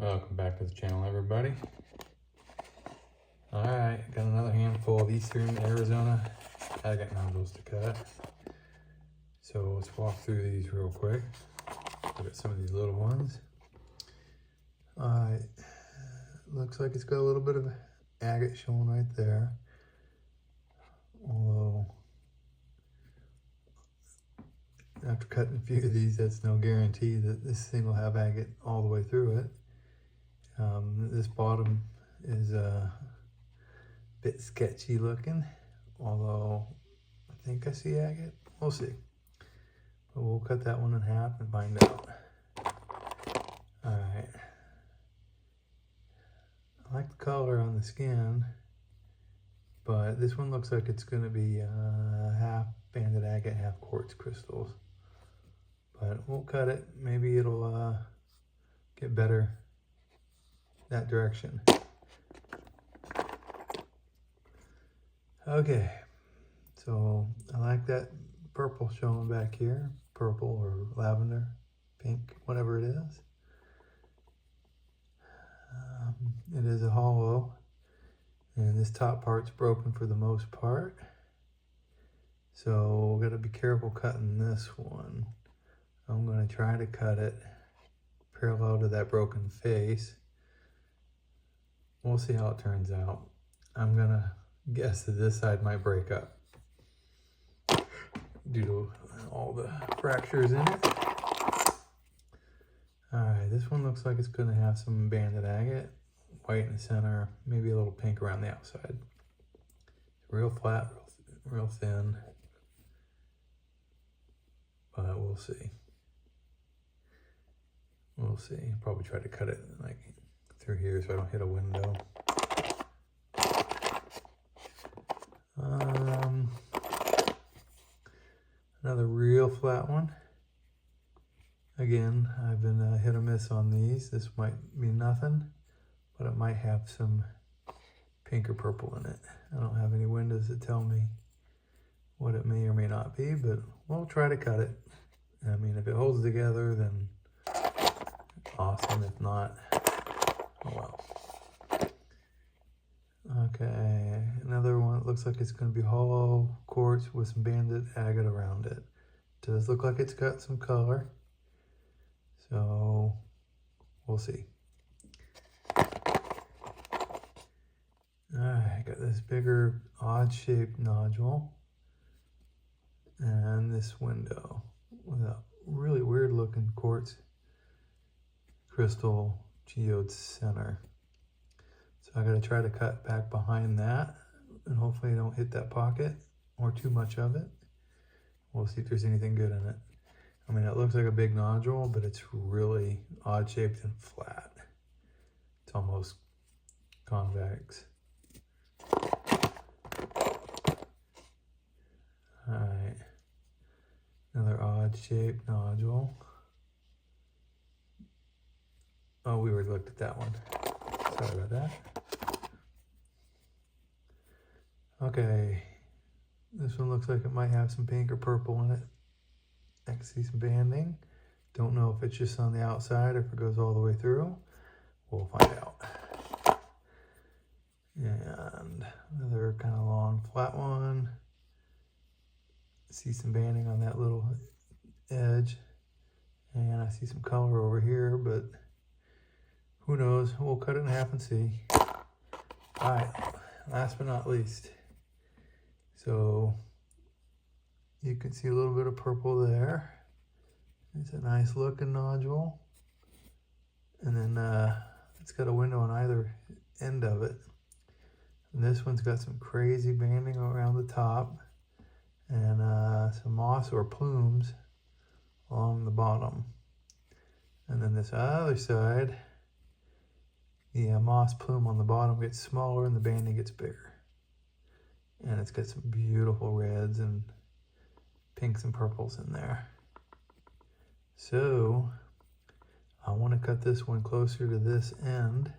Welcome back to the channel, everybody. Alright, got another handful of Eastern Arizona agate nodules to cut. So let's walk through these real quick. Look at some of these little ones. Alright, looks like it's got a little bit of agate showing right there. Although, after cutting a few of these, that's no guarantee that this thing will have agate all the way through it. This bottom is a bit sketchy looking, although I think I see agate. We'll see. But we'll cut that one in half and find out. Alright. I like the color on the skin, but this one looks like it's going to be half banded agate, half quartz crystals. But we'll cut it. Maybe it'll get better that direction. Okay, so I like that purple showing back here. Purple or lavender, pink, whatever it is. It is a hollow, and this top part's broken for the most part. So we're gonna be careful cutting this one. I'm gonna try to cut it parallel to that broken face. We'll see how it turns out. I'm gonna guess that this side might break up due to all the fractures in it. Alright, this one looks like it's gonna have some banded agate, white in the center, maybe a little pink around the outside. Real flat, real thin, but we'll see. We'll see. Probably try to cut it like through here so I don't hit a window. Another real flat one. Again, I've been hit or miss on these. This might be nothing, but it might have some pink or purple in it. I don't have any windows that tell me what it may or may not be, but we'll try to cut it. I mean, if it holds together, then awesome. If not, oh well. Okay, another one that looks like it's going to be hollow quartz with some banded agate around it. Does look like it's got some color, so we'll see. Alright, got this bigger odd shaped nodule and this window with a really weird looking quartz crystal geode center. So I gotta try to cut back behind that and hopefully I don't hit that pocket or too much of it. We'll see if there's anything good in it. I mean, it looks like a big nodule, but it's really odd shaped and flat. It's almost convex. Alright, another odd shaped nodule. Oh, we already looked at that one. Sorry about that. Okay, this one looks like it might have some pink or purple in it. I can see some banding. Don't know if it's just on the outside or if it goes all the way through. We'll find out. And another kind of long flat one. See some banding on that little edge. And I see some color over here, but who knows? We'll cut it in half and see. Alright, last but not least. So you can see a little bit of purple there. It's a nice looking nodule. And then it's got a window on either end of it. And this one's got some crazy banding around the top and some moss or plumes along the bottom. And then this other side, the moss plume on the bottom gets smaller and the banding gets bigger. And it's got some beautiful reds and pinks and purples in there. So I want to cut this one closer to this end.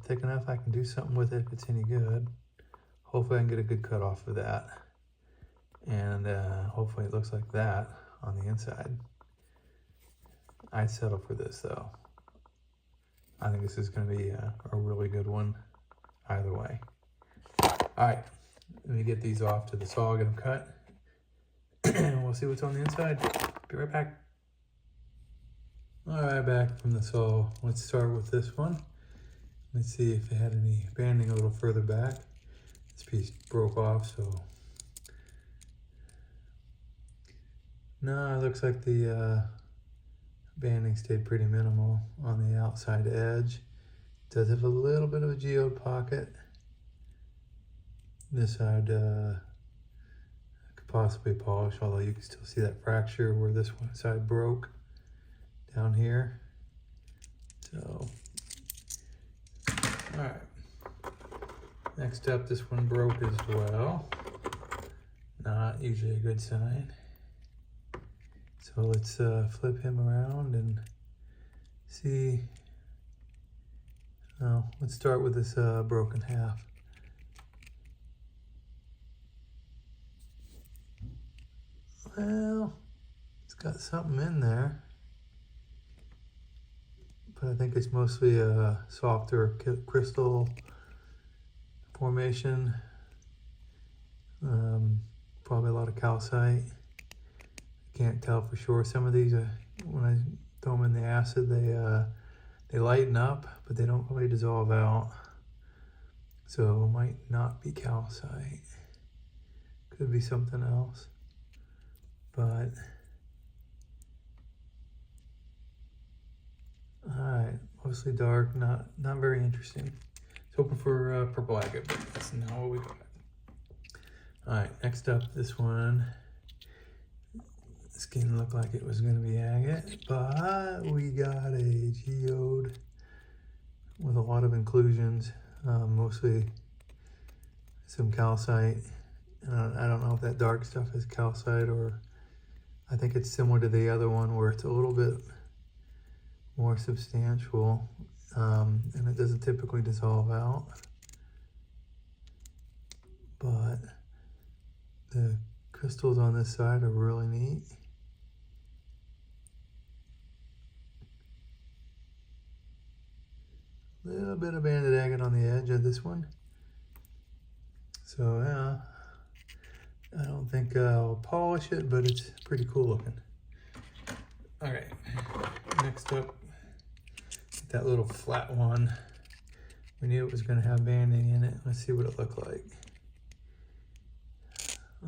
Thick enough I can do something with it if it's any good. Hopefully I can get a good cut off of that. And hopefully it looks like that on the inside. I'd settle for this though. I think this is going to be a really good one either way. All right, let me get these off to the saw, get them cut, and we'll see what's on the inside. Be right back. All right, back from the saw. Let's start with this one. Let's see if it had any banding a little further back. This piece broke off, so. No, it looks like the banding stayed pretty minimal on the outside edge. It does have a little bit of a geode pocket. This side could possibly polish, although you can still see that fracture where this one side broke down here. So, all right. Next up, this one broke as well. Not usually a good sign. So let's flip him around and see. Oh, let's start with this broken half. Well, it's got something in there, but I think it's mostly a softer crystal formation. Probably a lot of calcite. Can't tell for sure. Some of these, when I throw them in the acid, they lighten up, but they don't really dissolve out. So it might not be calcite. Could be something else. But all right, mostly dark, not very interesting. It's hoping for purple agate, but that's not what we got. All right, next up, this one. The skin looked like it was going to be agate, but we got a geode with a lot of inclusions, mostly some calcite. I don't know if that dark stuff is calcite, or I think it's similar to the other one where it's a little bit more substantial, and it doesn't typically dissolve out. But the crystals on this side are really neat. A little bit of banded agate on the edge of this one. So yeah, I don't think I'll polish it, but it's pretty cool looking. All right, next up, that little flat one. We knew it was going to have banding in it. Let's see what it looked like.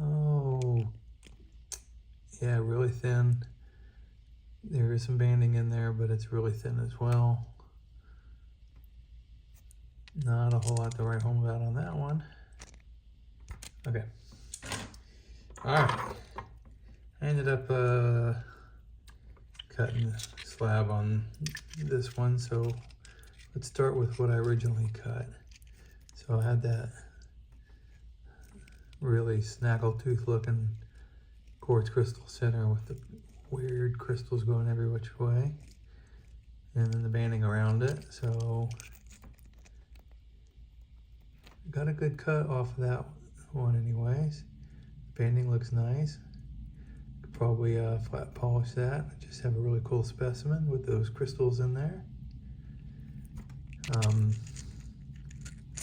Oh, yeah, really thin. There is some banding in there, but it's really thin as well. Not a whole lot to write home about on that one. Okay. All right. I ended up cutting the slab on this one, so let's start with what I originally cut. So I had that really snaggletooth looking quartz crystal center with the weird crystals going every which way, and then the banding around it. So got a good cut off of that one anyways. Banding looks nice. Could probably flat polish that. Just have a really cool specimen with those crystals in there.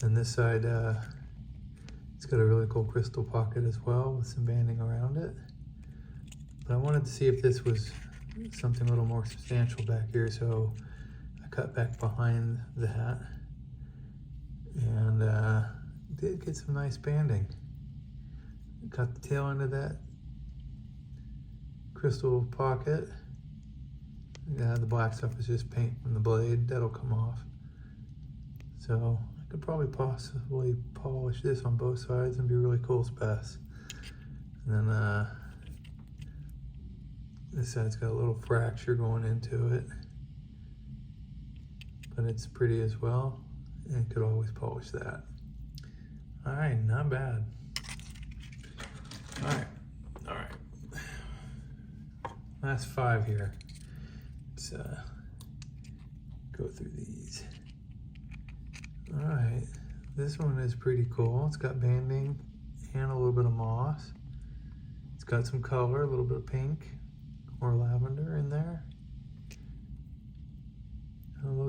And this side, it's got a really cool crystal pocket as well with some banding around it. But I wanted to see if this was something a little more substantial back here, so I cut back behind that and did get some nice banding. Cut the tail end of that crystal pocket. Yeah, the black stuff is just paint from the blade. That'll come off. So I could probably possibly polish this on both sides and be really cool spec. And then this side's got a little fracture going into it, but it's pretty as well, and could always polish that. All right, not bad. All right. Last 5 here. Let's go through these. All right, this one is pretty cool. It's got banding and a little bit of moss. It's got some color, a little bit of pink or lavender in there.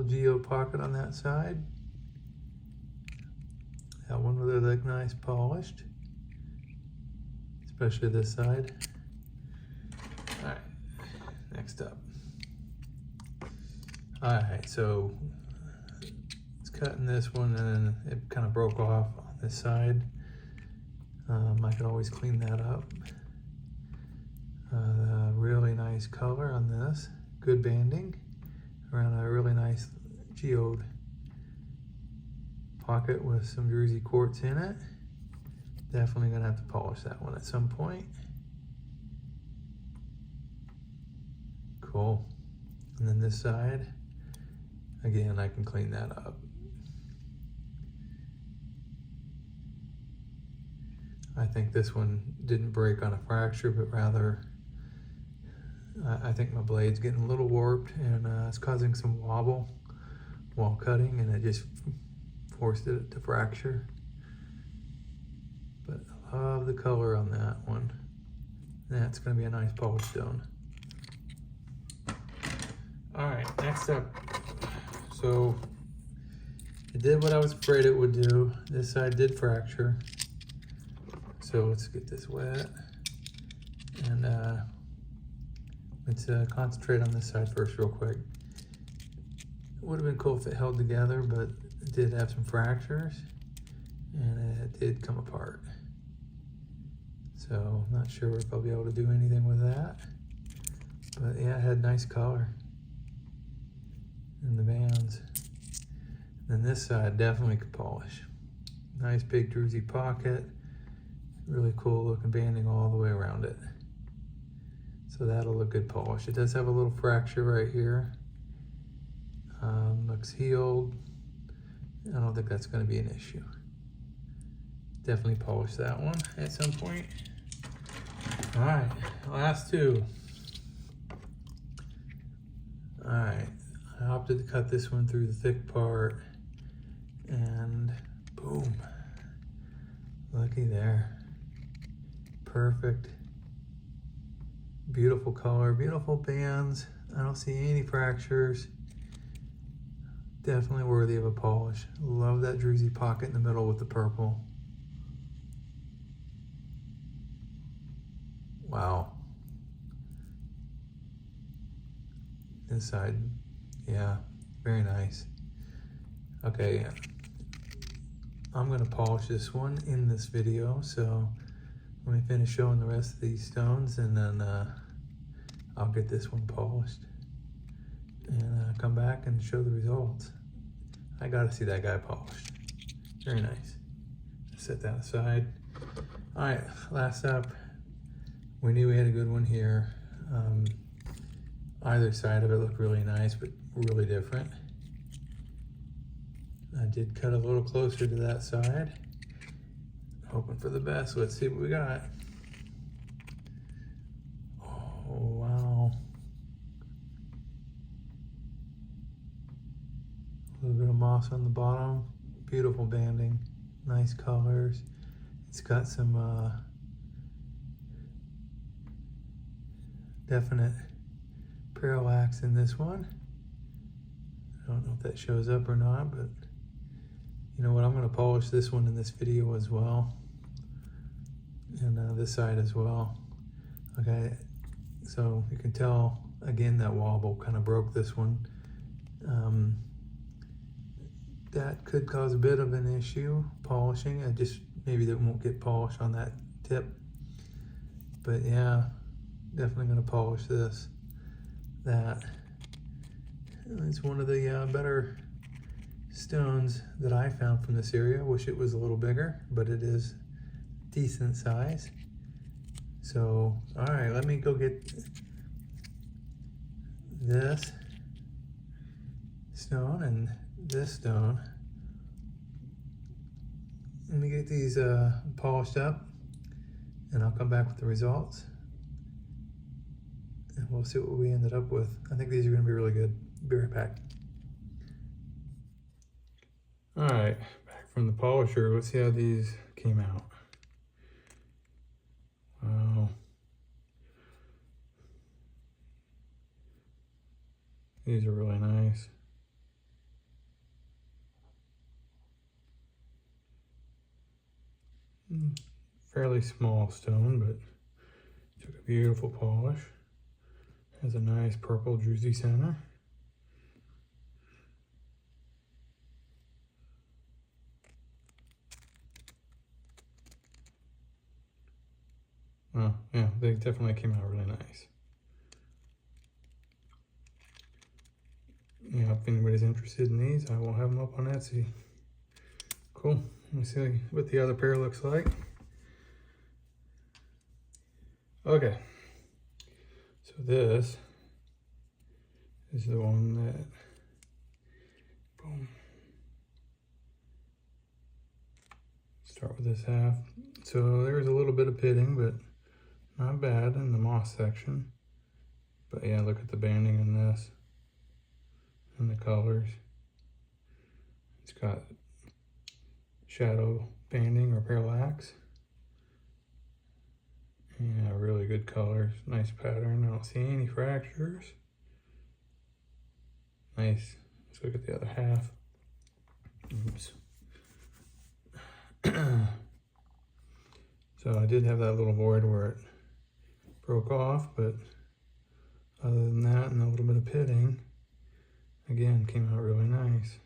geode pocket on that side. That one really looked nice polished, especially this side. All right, next up. All right, so it's cutting this one and then it kind of broke off on this side. I could always clean that up. Really nice color on this, good banding around a really nice geode pocket with some druzy quartz in it. Definitely gonna have to polish that one at some point. Cool. And then this side, again, I can clean that up. I think this one didn't break on a fracture, but rather I think my blade's getting a little warped and it's causing some wobble while cutting, and it just forced it to fracture. But I love the color on that one. That's going to be a nice polished stone. All right, next up. So it did what I was afraid it would do. This side did fracture. So let's get this wet. And let's concentrate on this side first real quick. It would have been cool if it held together, but it did have some fractures and it did come apart. So I'm not sure if I'll be able to do anything with that. But yeah, it had nice color in the bands. And then this side definitely could polish. Nice big druzy pocket. Really cool looking banding all the way around it. So that'll look good polished. It does have a little fracture right here. Looks healed. I don't think that's going to be an issue. Definitely polish that one at some point. All right, last two. All right, I opted to cut this one through the thick part, and boom, looky there. Perfect. Beautiful color, beautiful bands. I don't see any fractures. Definitely worthy of a polish. Love that druzy pocket in the middle with the purple. Wow. This side, yeah, very nice. Okay, I'm gonna polish this one in this video, so let me finish showing the rest of these stones and then I'll get this one polished and come back and show the results. I gotta see that guy polished. Very nice. Set that aside. All right, last up. We knew we had a good one here. Either side of it looked really nice, but really different. I did cut a little closer to that side. Hoping for the best. Let's see what we got. Oh, wow. A little bit of moss on the bottom. Beautiful banding. Nice colors. It's got some definite parallax in this one. I don't know if that shows up or not, but you know what? I'm going to polish this one in this video as well. And this side as well. Okay, so you can tell again that wobble kind of broke this one. That could cause a bit of an issue polishing. I just maybe that won't get polished on that tip. But yeah, definitely going to polish this. That it's one of the better stones that I found from this area. Wish it was a little bigger, but it is decent size. So, all right, let me go get this stone and this stone. Let me get these polished up and I'll come back with the results. And we'll see what we ended up with. I think these are gonna be really good. Be right back. All right, back from the polisher. Let's see how these came out. Wow. These are really nice. fairly small stone, but took a beautiful polish. Has a nice purple druzy center. Oh, yeah, they definitely came out really nice. Yeah, if anybody's interested in these, I will have them up on Etsy. Cool. Let me see what the other pair looks like. Okay. So this is the one that, boom. Start with this half. So there's a little bit of pitting, but not bad in the moss section. But yeah, look at the banding in this and the colors. It's got shadow banding or parallax. Yeah, really good colors. Nice pattern. I don't see any fractures. Nice. Let's look at the other half. Oops. So I did have that little void where it broke off, but other than that and a little bit of pitting, again, came out really nice.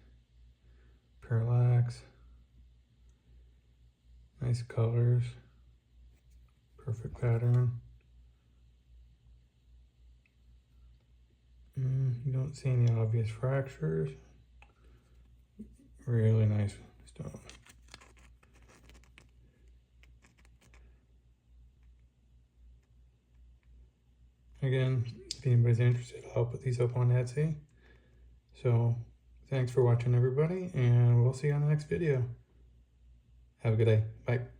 Parallax. Nice colors. Perfect pattern. You don't see any obvious fractures. Really nice stone. Again, if anybody's interested, I'll put these up on Etsy. So thanks for watching, everybody, and we'll see you on the next video. Have a good day. Bye.